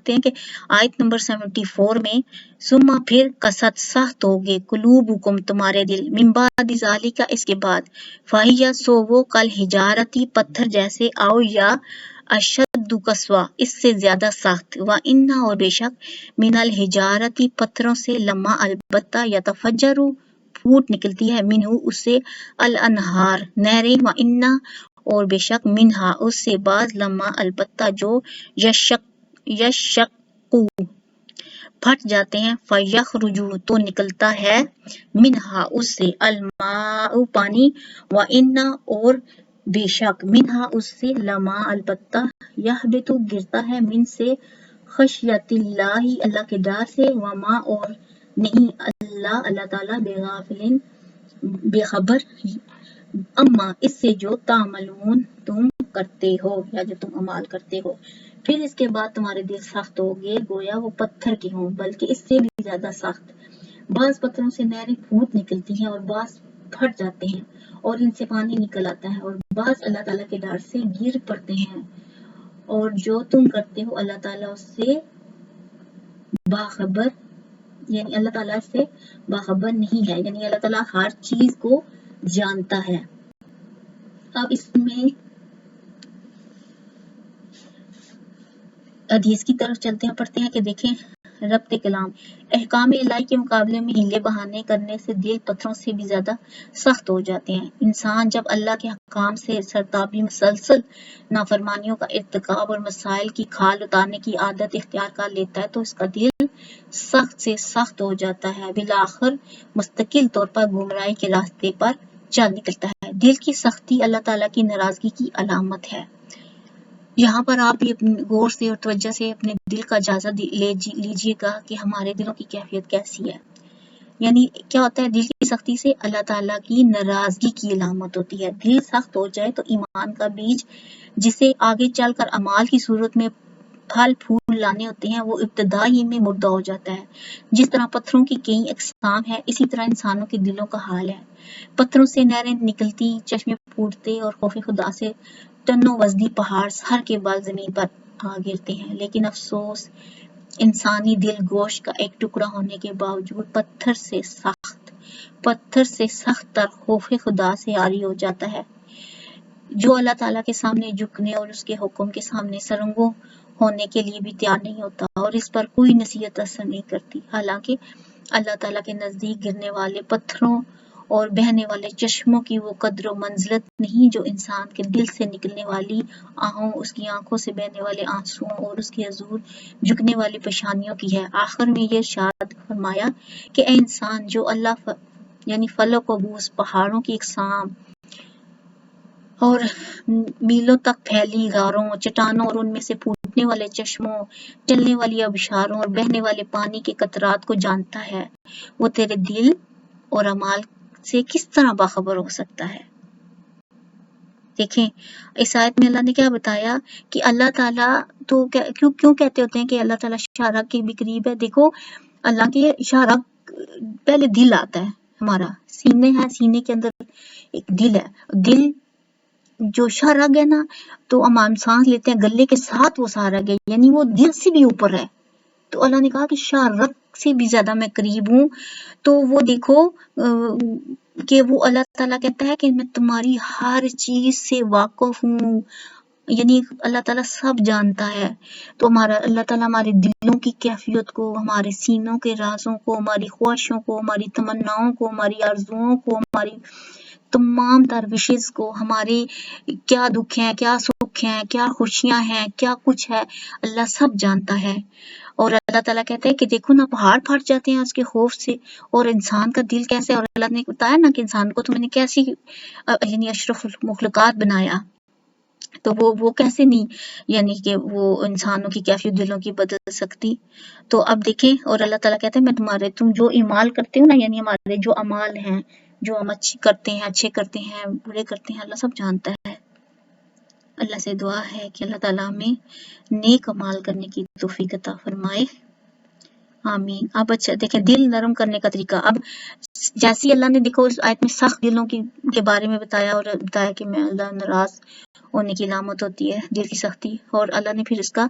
پڑھتے ہیں کہ آیت نمبر 74 میں سما پھر کسات سخت ہوگے قلوبکم تمہارے دل من بعد ذالک اس کے بعد فہیا سو وہ کل حجارتی پتھر جیسے آؤ یا اشد قسوا اس سے زیادہ سخت و انا اور بے شک من الحجارتی پتھروں سے لما البتہ یتفجر پھوٹ نکلتی ہے منہ اس سے الانہار نہریں و انا اور بے شک منہا اس سے بعض لما البتہ جو یشقو پھٹ جاتے ہیں فیخرجو تو نکلتا ہے منہا اس سے الماء پانی و انا اور بے شک منہا اس سے لما البتہ یہبط گرتا ہے من سے خشیت اللہ اللہ کے ڈر سے وما اور نہیں اللہ تعالیٰ بغافل بے خبر اما اس سے جو تعملون تم کرتے ہو یا جو تم عمال کرتے ہو پھر اس کے بعد تمہارے دل سخت ہو گئے گویا وہ پتھر کے ہوں بلکہ اس سے بھی زیادہ سخت بعض پتھروں سے نہریں پھوٹ نکلتی ہیں اور بعض پھٹ جاتے ہیں اور ان سے پانی نکل آتا ہے اور بعض اللہ تعالیٰ کے ڈر سے گر پڑتے ہیں اور جو تم کرتے ہو اللہ تعالیٰ اس سے باخبر یعنی اللہ تعالیٰ سے باخبر نہیں ہے یعنی اللہ تعالیٰ ہر چیز کو جانتا ہے۔ اب اس میں حدیث کی طرف چلتے ہیں پڑھتے ہیں کہ دیکھیں ربط کلام احکام الہی کے مقابلے میں ہیلے بہانے کرنے سے دل پتھروں سے بھی زیادہ سخت ہو جاتے ہیں۔ انسان جب اللہ کے حکام سے سرتابی مسلسل نافرمانیوں کا ارتکاب اور مسائل کی کھال اتارنے کی عادت اختیار کر لیتا ہے تو اس کا دل سخت سے سخت ہو جاتا ہے بالآخر مستقل طور پر گمراہی کے راستے پر چل نکلتا ہے۔ دل کی سختی اللہ تعالیٰ کی ناراضگی کی علامت ہے۔ یہاں پر آپ بھی اپنے غور سے اور توجہ سے اپنے دل کا جائزہ لیجیے گا کہ ہمارے دلوں کی کیفیت کیسی ہے۔ یعنی کیا ہوتا ہے دل کی سختی سے اللہ تعالیٰ کی ناراضگی کی علامت ہوتی ہے۔ دل سخت ہو جائے تو ایمان کا بیج جسے آگے چل کر اعمال کی صورت میں پھل پھول لانے ہوتے ہیں وہ ابتدا ہی میں مردہ ہو جاتا ہے۔ جس طرح پتھروں کی کئی اقسام ہے اسی طرح انسانوں کے دلوں کا حال ہے۔ پتھروں سے نہریں نکلتی چشمے پھوٹتے اور خوف خدا سے ٹنوں وزنی پہاڑ سر کے بال زمین پر آ گرتے ہیں لیکن افسوس انسانی دل گوشت کا ایک ٹکڑا ہونے کے باوجود پتھر سے سخت تر خوف خدا سے عاری ہو جاتا ہے جو اللہ تعالیٰ کے سامنے جھکنے اور اس کے حکم کے سامنے سرنگوں ہونے کے لیے بھی تیار نہیں ہوتا اور اس پر کوئی نصیحت اثر نہیں کرتی۔ حالانکہ اللہ تعالیٰ کے نزدیک گرنے والے پتھروں اور بہنے والے چشموں کی وہ قدر و منزلت نہیں جو انسان کے دل سے نکلنے والی آہوں اس کی آنکھوں سے بہنے والے آنسوؤں اور اس کی حضور جھکنے والی پیشانیوں کی ہے۔ آخر میں یہ ارشاد فرمایا کہ اے انسان جو اللہ یعنی فلک و بوس پہاڑوں کی اقسام اور میلوں تک پھیلی غاروں چٹانوں اور ان میں سے پھوٹنے والے چشموں چلنے والی آبشاروں اور بہنے والے پانی کے قطرات کو جانتا ہے وہ تیرے دل اور اعمال سے کس طرح باخبر ہو سکتا ہے۔ دیکھیں اس آیت میں اللہ نے کیا بتایا کہ اللہ تعالیٰ تو کیوں کہتے ہوتے ہیں کہ اللہ تعالیٰ شارع کے بھی قریب ہے۔ دیکھو اللہ کے شارع پہلے دل آتا ہے ہمارا سینے ہے سینے کے اندر ایک دل ہے دل جو شارع ہے نا تو ہم سانس لیتے ہیں گلے کے ساتھ وہ شارع ہے یعنی وہ دل سے بھی اوپر ہے تو اللہ نے کہا کہ شارع سے بھی زیادہ میں قریب ہوں تو وہ دیکھو کہ وہ اللہ تعالیٰ کہتا ہے کہ میں تمہاری ہر چیز سے واقف ہوں یعنی اللہ تعالیٰ سب جانتا ہے تو اللہ تعالیٰ ہمارے دلوں کی کیفیت کو ہمارے سینوں کے رازوں کو ہماری خواہشوں کو ہماری تمناؤں کو ہماری آرزوؤں کو ہماری تمام تر وشز کو ہمارے کیا دکھ ہیں کیا سکھ ہیں کیا خوشیاں ہیں کیا کچھ ہے اللہ سب جانتا ہے۔ اور اللہ تعالیٰ کہتا ہے کہ دیکھو نا پہاڑ پھٹ جاتے ہیں اس کے خوف سے اور انسان کا دل کیسے اور اللہ نے بتایا نا کہ انسان کو تو میں نے کیسی یعنی اشرف المخلوقات بنایا تو وہ کیسے نہیں یعنی کہ وہ انسانوں کی کیفیت دلوں کی بدل سکتی۔ تو اب دیکھیں اور اللہ تعالیٰ کہتے ہیں میں تم جو اعمال کرتے ہو نا یعنی ہمارے جو اعمال ہیں جو ہم اچھے کرتے ہیں برے کرتے ہیں اللہ سب جانتا ہے۔ اللہ سے دعا ہے کہ اللہ تعالیٰ ہمیں نیک اعمال کرنے کی توفیق عطا فرمائے۔ آمین. اب اچھا دیکھیں دل نرم کرنے کا طریقہ. اب جیسے ہی اللہ نے دیکھو اس آیت میں سخت دلوں کے بارے میں بتایا اور بتایا کہ میں اللہ ناراض ہونے کی علامت ہوتی ہے دل کی سختی، اور اللہ نے پھر اس کا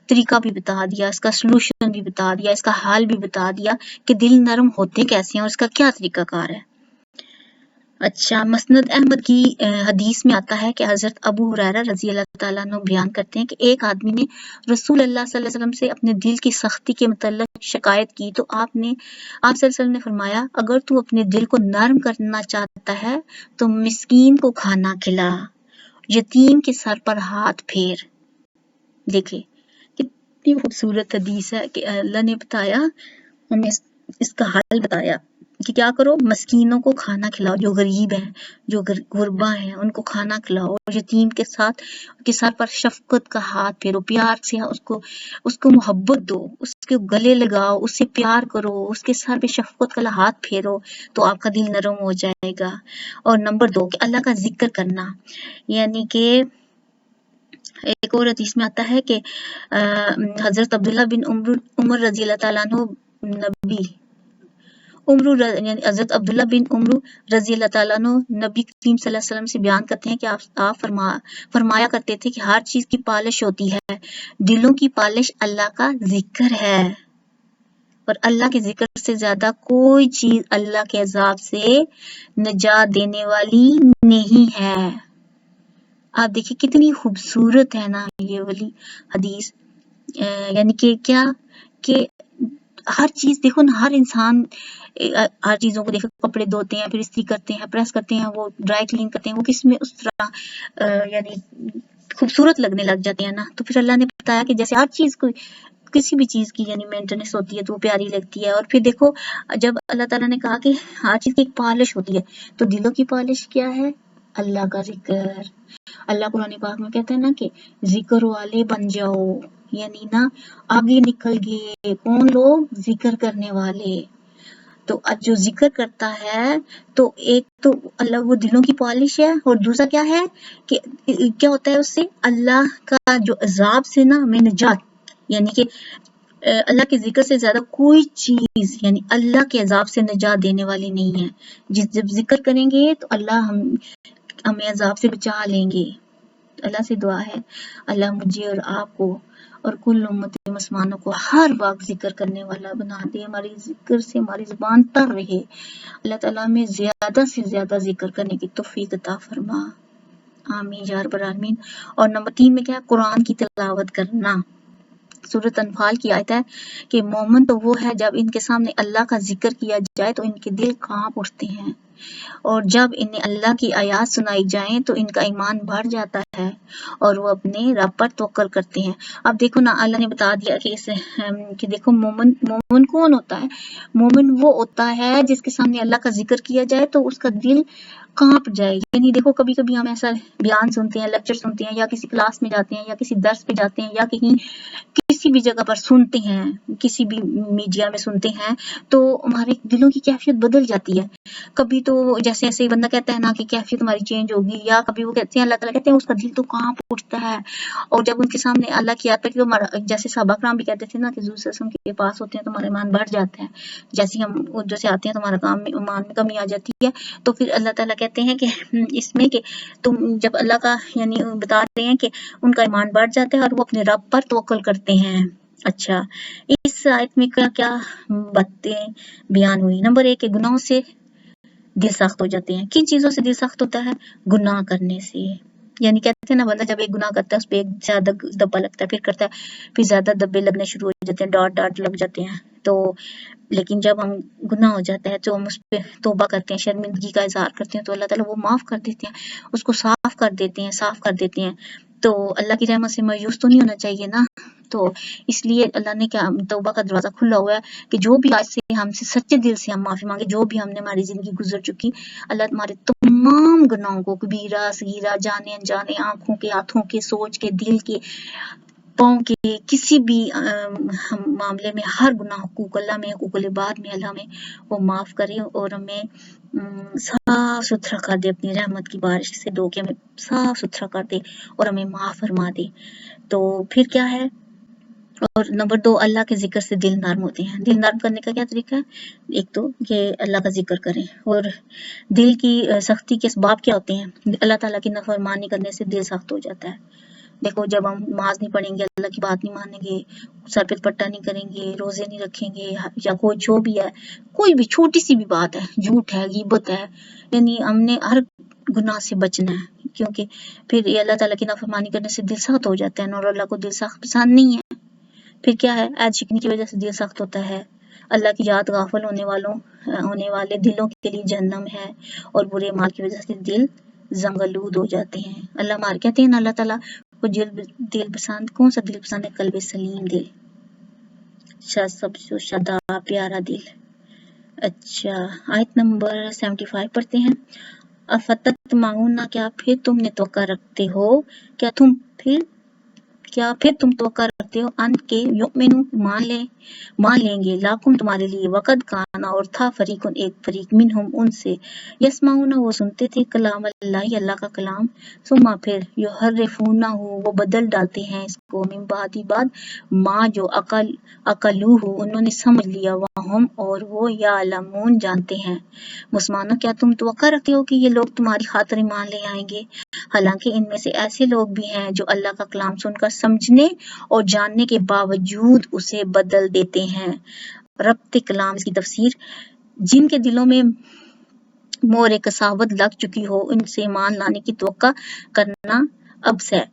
طریقہ بھی بتا دیا، اس کا سلوشن بھی بتا دیا، اس کا حل بھی بتا دیا کہ دل نرم ہوتے کیسے ہیں اور اس کا کیا طریقہ کار ہے. اچھا، مسند احمد کی حدیث میں آتا ہے کہ حضرت ابو ہریرہ رضی اللہ تعالیٰ عنہ بیان کرتے ہیں کہ ایک آدمی نے رسول اللہ صلی اللہ علیہ وسلم سے اپنے دل کی سختی کے متعلق شکایت کی، تو آپ صلی اللہ علیہ وسلم نے فرمایا اگر تو اپنے دل کو نرم کرنا چاہتا ہے تو مسکین کو کھانا کھلا، یتیم کے سر پر ہاتھ پھیر. دیکھیں کتنی خوبصورت حدیث ہے کہ اللہ نے بتایا ہمیں اس کا حل بتایا کہ کیا کرو، مسکینوں کو کھانا کھلاؤ، جو غریب ہیں جو غربا ہیں ان کو کھانا کھلاؤ، اور یتیم کے ساتھ کے سر پر شفقت کا ہاتھ پھیرو، پیار سے اس کو محبت دو، اس کے گلے لگاؤ، اس سے پیار کرو، اس کے سر پہ شفقت کا ہاتھ پھیرو تو آپ کا دل نرم ہو جائے گا. اور نمبر 2 کہ اللہ کا ذکر کرنا، یعنی کہ ایک اور حدیث میں آتا ہے کہ حضرت عبداللہ بن عمر رضی اللہ تعالیٰ عنہ حضرت عبداللہ بن عمر رضی اللہ تعالیٰ عنہ نبی کریم صلی اللہ علیہ وسلم سے بیان کرتے ہیں کہ آپ فرمایا کرتے تھے کہ ہر چیز کی پالش ہوتی ہے، دلوں کی پالش اللہ کا ذکر ہے، اور اللہ کے ذکر سے زیادہ کوئی چیز اللہ کے عذاب سے نجات دینے والی نہیں ہے. آپ دیکھیں کتنی خوبصورت ہے نا یہ والی حدیث. یعنی کہ کیا کہ ہر چیز دیکھو نا، ہر انسان ہر چیزوں کو دیکھو، کپڑے دھوتے ہیں، پھر استری کرتے ہیں، پریس کرتے ہیں، وہ ڈرائی کلین کرتے ہیں، وہ کس میں اس طرح یعنی خوبصورت لگنے لگ جاتے ہیں نا. تو پھر اللہ نے بتایا کہ جیسے ہر چیز کو کسی بھی چیز کی یعنی مینٹیننس ہوتی ہے تو وہ پیاری لگتی ہے. اور پھر دیکھو جب اللہ تعالیٰ نے کہا کہ ہر چیز کی ایک پالش ہوتی ہے، تو دلوں کی پالش کیا ہے؟ اللہ کا ذکر. اللہ قرآن پاک میں کہتا ہے نا کہ ذکر والے بن جاؤ، یعنی نا آگے نکل گئے کون لوگ؟ ذکر کرنے والے. تو جو ذکر کرتا ہے تو ایک تو اللہ وہ دلوں کی پالش ہے، اور دوسرا کیا ہے کہ کیا ہوتا ہے اس سے اللہ کا جو عذاب سے نا ہمیں نجات، یعنی کہ اللہ کے ذکر سے زیادہ کوئی چیز یعنی اللہ کے عذاب سے نجات دینے والی نہیں ہے. جب ذکر کریں گے تو اللہ ہمیں عذاب سے بچا لیں گے. اللہ سے دعا ہے اللہ مجھے اور آپ کو اور کل امت مسلمانوں کو ہر وقت ذکر کرنے والا بنا دے، ہماری ذکر سے ہماری زبان تر رہے. اللہ تعالیٰ میں زیادہ سے زیادہ ذکر کرنے کی توفیق عطا فرما، آمین یا رب العالمین. اور نمبر 3 میں کیا؟ قرآن کی تلاوت کرنا. سورۃ انفال کی آیت ہے کہ مومن تو وہ ہے جب ان کے سامنے اللہ کا ذکر کیا جائے تو ان کے دل کانپ اٹھتے ہیں، اور جب انہیں اللہ کی آیات سنائی جائیں تو ان کا ایمان بڑھ جاتا ہے اور وہ اپنے رب پر توکل کرتے ہیں. اب دیکھو نا اللہ نے بتا دیا کہ دیکھو مومن کون ہوتا ہے؟ مومن وہ ہوتا ہے جس کے سامنے اللہ کا ذکر کیا جائے تو اس کا دل کانپ جائے. یعنی دیکھو کبھی کبھی ہم ایسا بیان سنتے ہیں، لیکچر سنتے ہیں، یا کسی کلاس میں جاتے ہیں، یا کسی درس پہ جاتے ہیں، یا کہیں کسی بھی جگہ پر سنتے ہیں، کسی بھی میڈیا میں سنتے ہیں، تو ہمارے دلوں کی کیفیت بدل جاتی ہے. کبھی تو جیسے ایسے بندہ کہتا ہے نا کہ کیفیت ہماری چینج ہوگی، یا کبھی وہ کہتے ہیں اللہ تعالیٰ کہتے ہیں اس کا دل تو کانپ اٹھتا ہے. اور جب ان کے سامنے اللہ کی آتا ہے کہ جیسے صحابہ کرام بھی کہتے تھے نا کہ حضور صلی اللہ علیہ وسلم کے پاس ہوتے ہیں تو ہمارا ایمان بڑھ جاتا ہے، جیسے ہم جیسے آتے ہیں تو ہمارا ایمان میں کمی آ جاتی ہے. تو پھر اللہ تعالیٰ کہتے ہیں کہ اس میں کہ تم جب اللہ کا یعنی بتا رہے ہیں کہ ان کا ایمان بڑھ جاتا ہے اور وہ اپنے رب پر توکل کرتے ہیں. اچھا، اس آیت میں کیا باتیں بیان ہوئی؟ نمبر 1 کہ گناہوں سے دل سخت ہو جاتے ہیں. کن چیزوں سے دل سخت ہوتا ہے؟ گناہ کرنے سے. یعنی کہتے ہیں نا بندہ جب ایک گناہ کرتا ہے اس پہ ایک زیادہ دبا لگتا ہے، پھر کرتا ہے، پھر زیادہ دبے لگنے شروع ہو جاتے ہیں، ڈاٹ لگ جاتے ہیں. تو لیکن جب ہم گناہ ہو جاتا ہے تو ہم اس پہ توبہ کرتے ہیں، شرمندگی کا اظہار کرتے ہیں، تو اللہ تعالیٰ وہ معاف کر دیتے ہیں، اس کو صاف کر دیتے ہیں. تو اللہ کی رحمت سے مایوس تو نہیں ہونا چاہیے نا. تو اس لیے اللہ نے کیا توبہ کا دروازہ کھلا ہوا ہے کہ جو بھی آج سے ہم سے سچے دل سے ہم معافی مانگے، جو بھی ہم نے ہماری زندگی گزر چکی، اللہ تمہارے تمام گناہوں کو، کبیرہ صغیرہ، جانے انجانے، آنکھوں کے، ہاتھوں کے، سوچ کے، دل کے، پاؤں کے، کسی بھی معاملے میں ہر گناہ، حقوق اللہ میں، حقوق العباد میں اللہ میں وہ معاف کرے اور ہمیں صاف ستھرا کر دے، اپنی رحمت کی بارش سے دو کہ ہمیں صاف ستھرا کر دے اور ہمیں معاف فرما دے. تو پھر کیا ہے اور نمبر 2 اللہ کے ذکر سے دل نرم ہوتے ہیں. دل نرم کرنے کا کیا طریقہ ہے؟ ایک تو کہ اللہ کا ذکر کریں. اور دل کی سختی کے اسباب کیا ہوتے ہیں؟ اللہ تعالیٰ کی نافرمانی کرنے سے دل سخت ہو جاتا ہے. دیکھو جب ہم نماز نہیں پڑھیں گے، اللہ کی بات نہیں مانیں گے، سر پہ پٹا نہیں کریں گے، روزے نہیں رکھیں گے، یا کوئی جو بھی ہے، کوئی بھی چھوٹی سی بھی بات ہے، جھوٹ ہے، غیبت ہے، یعنی ہم نے ہر گناہ سے بچنا ہے، کیونکہ پھر یہ اللہ تعالیٰ کی نافرمانی کرنے سے دل سخت ہو جاتا ہے، اور اللہ کو دل سخت پسند نہیں ہے. پھر کیا ہے؟ عید شکنی کی وجہ سے دل سخت ہوتا ہے. اللہ کی یاد غافل ہونے والے دلوں کے لیے جہنم ہے، اور برے مال کی وجہ سے دل زنگلود ہو جاتے ہیں. اللہ مار کہتے ہیں نا اللہ تعالیٰ کو دل پسند. کون سا دل پسند ہے؟ قلب سلیم دل، سب سے شدا پیارا دل. اچھا، آیت نمبر 75 پڑھتے ہیں. افتت معاون، کیا پھر تم نے توقع رکھتے ہو، کیا پھر تم توقع رکھتے ہو ان کے یؤمنو مان لیں گے، لاکم تمہارے لیے، وقد کانا اور تھا، فریقن ایک فریق، منہم ان سے، یسمعون وہ سنتے تھے، کلام اللہ اللہ کا کلام، ثم پھر یحرفونہ وہ بدل ڈالتے ہیں اس کو، من بعد ما جو اقلوہ انہوں نے سمجھ لیا، وہم اور وہ یعلمون جانتے ہیں. مسلمانوں کیا تم توقع رکھتے ہو کہ یہ لوگ تمہاری خاطر ایمان لے آئیں گے؟ حالانکہ ان میں سے ایسے لوگ بھی ہیں جو اللہ کا کلام سن کر سمجھنے اور جاننے کے باوجود اسے بدل دیتے ہیں. ربط کلام، اس کی تفسیر، جن کے دلوں میں مور کساوت لگ چکی ہو، ان سے ایمان لانے کی توقع کرنا اب سے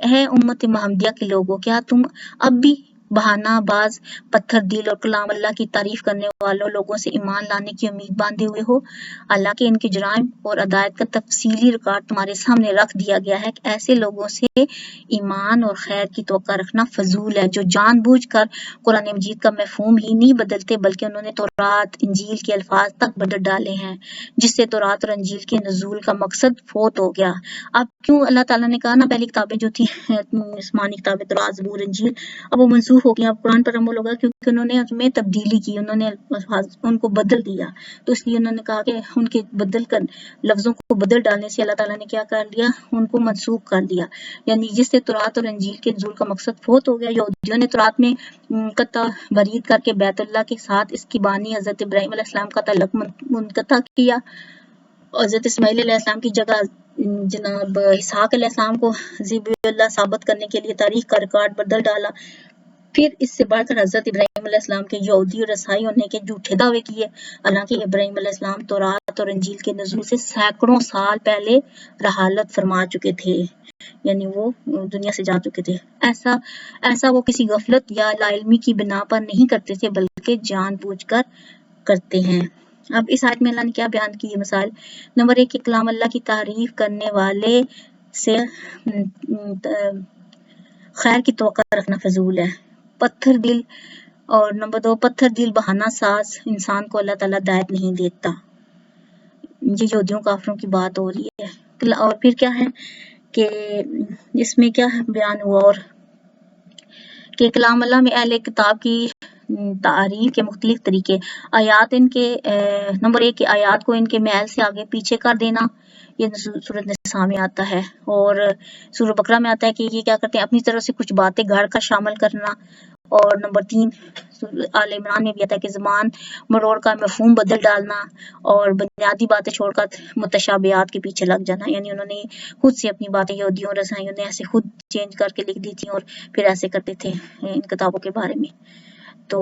ہے. امت محمدیہ کے لوگوں، کیا تم اب بھی بہانہ باز، پتھر دل اور کلام اللہ کی تعریف کرنے والوں لوگوں سے ایمان لانے کی امید باندھے ہوئے ہو؟ اللہ کے ان کے جرائم اور عدایت کا تفصیلی ریکارڈ تمہارے سامنے رکھ دیا گیا ہے کہ ایسے لوگوں سے ایمان اور خیر کی توقع رکھنا فضول ہے، جو جان بوجھ کر قرآن مجید کا مفہوم ہی نہیں بدلتے، بلکہ انہوں نے تورات انجیل کے الفاظ تک بدل ڈالے ہیں، جس سے تورات اور انجیل کے نزول کا مقصد فوت ہو گیا. اب کیوں اللہ تعالیٰ نے کہا نا پہلی کتابیں جو تھی آسمانی کتابیں، تورات، زبور، انجیل، اب وہ منسوخ ہو گئی، اب قرآن پر عمل ہوگا، کیونکہ انہوں نے اس میں تبدیلی کی، انہوں نے ان کو بدل دیا. تو اس لیے انہوں نے کہا کہ ان کے بدل کر لفظوں کو بدل ڈالنے سے اللہ تعالیٰ نے کیا کر دیا؟ ان کو منسوخ کر دیا، یعنی جس سے تورات اور انجیل کے نزول کا مقصد فوت ہو گیا. یہودیوں نے تورات میں قطع برید کر کے بیت اللہ کے ساتھ اس کی بانی حضرت ابراہیم علیہ السلام کا تعلق منقطع کیا. حضرت اسماعیل علیہ السلام کی جگہ جناب اسحاق علیہ السلام کو ذبح اللہ ثابت کرنے کے لیے تاریخ کا ریکارڈ بدل ڈالا. پھر اس سے بڑھ کر حضرت ابراہیم علیہ السلام کے یہودی اور عیسائی ہونے کے جھوٹے دعوے کیے، حالانکہ ابراہیم علیہ السلام تورات اور انجیل کے نزول سے سینکڑوں سال پہلے رحالت فرما چکے تھے، یعنی وہ دنیا سے جا چکے تھے. ایسا وہ کسی غفلت یا لا علمی کی بنا پر نہیں کرتے تھے، بلکہ جان بوجھ کر کرتے ہیں. اب اس آیت میں اللہ نے کیا بیان کی مسائل؟ نمبر 1 کہ کلام اللہ کی تعریف کرنے والے سے خیر کی توقع رکھنا فضول ہے. پتھر دل، اور نمبر 2 پتھر دل بہانہ ساز انسان کو اللہ تعالیٰ ہدایت نہیں دیتا. یہ یہودیوں کافروں کی بات ہو رہی ہے. اور پھر کیا ہے کہ اس میں کیا بیان ہوا، اور کہ کلام اللہ میں اہل کتاب کی تعریف کے مختلف طریقے. آیات ان کے نمبر 1 کہ آیات کو ان کے محل سے آگے پیچھے کر دینا، یہ سورۃ نساء میں آتا ہے، اور سورۃ بقرہ میں آتا ہے کہ یہ کیا کرتے ہیں، اپنی طرف سے کچھ باتیں گھڑ کر شامل کرنا. اور نمبر 3 آل عمران میں بھی آتا ہے کہ زبان مروڑ کا مفہوم بدل ڈالنا، اور بنیادی باتیں چھوڑ کر متشابہات کے پیچھے لگ جانا، یعنی انہوں نے خود سے اپنی باتیں یہودیوں اور عیسائیوں نے ایسے خود چینج کر کے لکھ دی تھی، اور پھر ایسے کرتے تھے ان کتابوں کے بارے میں. تو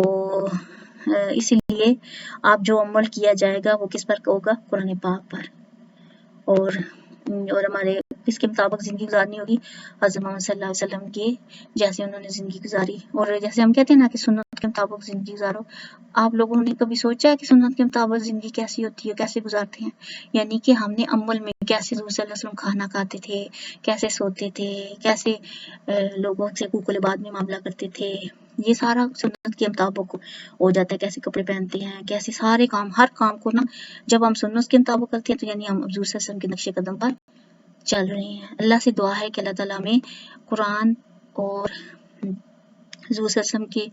اسی لیے آپ جو عمل کیا جائے گا وہ کس پر ہوگا؟ قرآن پاک پر، اور ہمارے اس کے مطابق زندگی گزارنی ہوگی حضرت محمد صلی اللہ علیہ وسلم کے جیسے انہوں نے زندگی گزاری. اور جیسے ہم کہتے ہیں نا کہ سنت کے مطابق زندگی گزارو، آپ لوگوں نے کبھی سوچا ہے کہ سنت کے مطابق زندگی کیسی ہوتی ہے، کیسے گزارتے ہیں؟ یعنی کہ ہم نے عمل میں کیسے حضور صلی اللہ علیہ وسلم کھانا کھاتے تھے، کیسے سوتے تھے، کیسے لوگوں سے حقوق العباد میں معاملہ کرتے تھے، یہ سارا سنت کے مطابق ہو جاتا ہے. کیسے کپڑے پہنتے ہیں، کیسے سارے کام، ہر کام کو نا جب ہم سنت کے مطابق کرتے ہیں تو یعنی ہم حضور صلی اللہ علیہ وسلم کے نقش قدم پر چل رہے ہیں. اللہ سے دعا ہے کہ اللہ تعالیٰ میں قرآن اور حضور صلی اللہ علیہ وسلم کے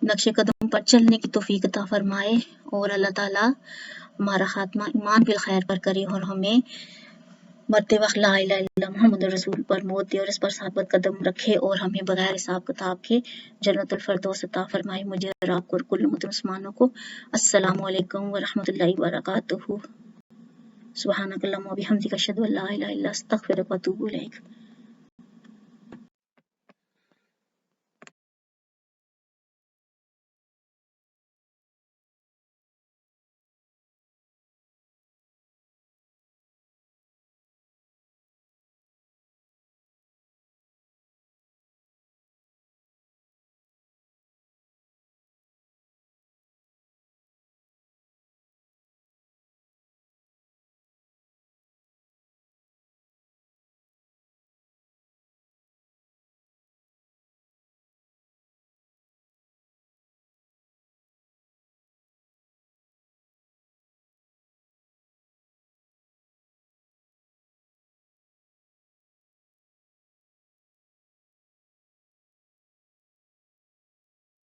نقش قدم پر چلنے کی توفیق عطا فرمائے، اور اللہ تعالیٰ ہمارا خاتمہ ایمان بالخیر پر کرے، اور ہمیں مرتے وقت لا الہ الا اللہ محمد رسول پر موت دے اور اس پر ثابت قدم رکھے اور ہمیں بغیر حساب کتاب کے جنت الفردوس عطا فرمائے مجھے اور آپ کو اور کل مسلمانوں کو۔ السلام علیکم ورحمۃ اللہ وبرکاتہ۔ سبحانک اللہم و بحمدک اشہد ان لا الہ الا انت استغفرک و اتوب الیک۔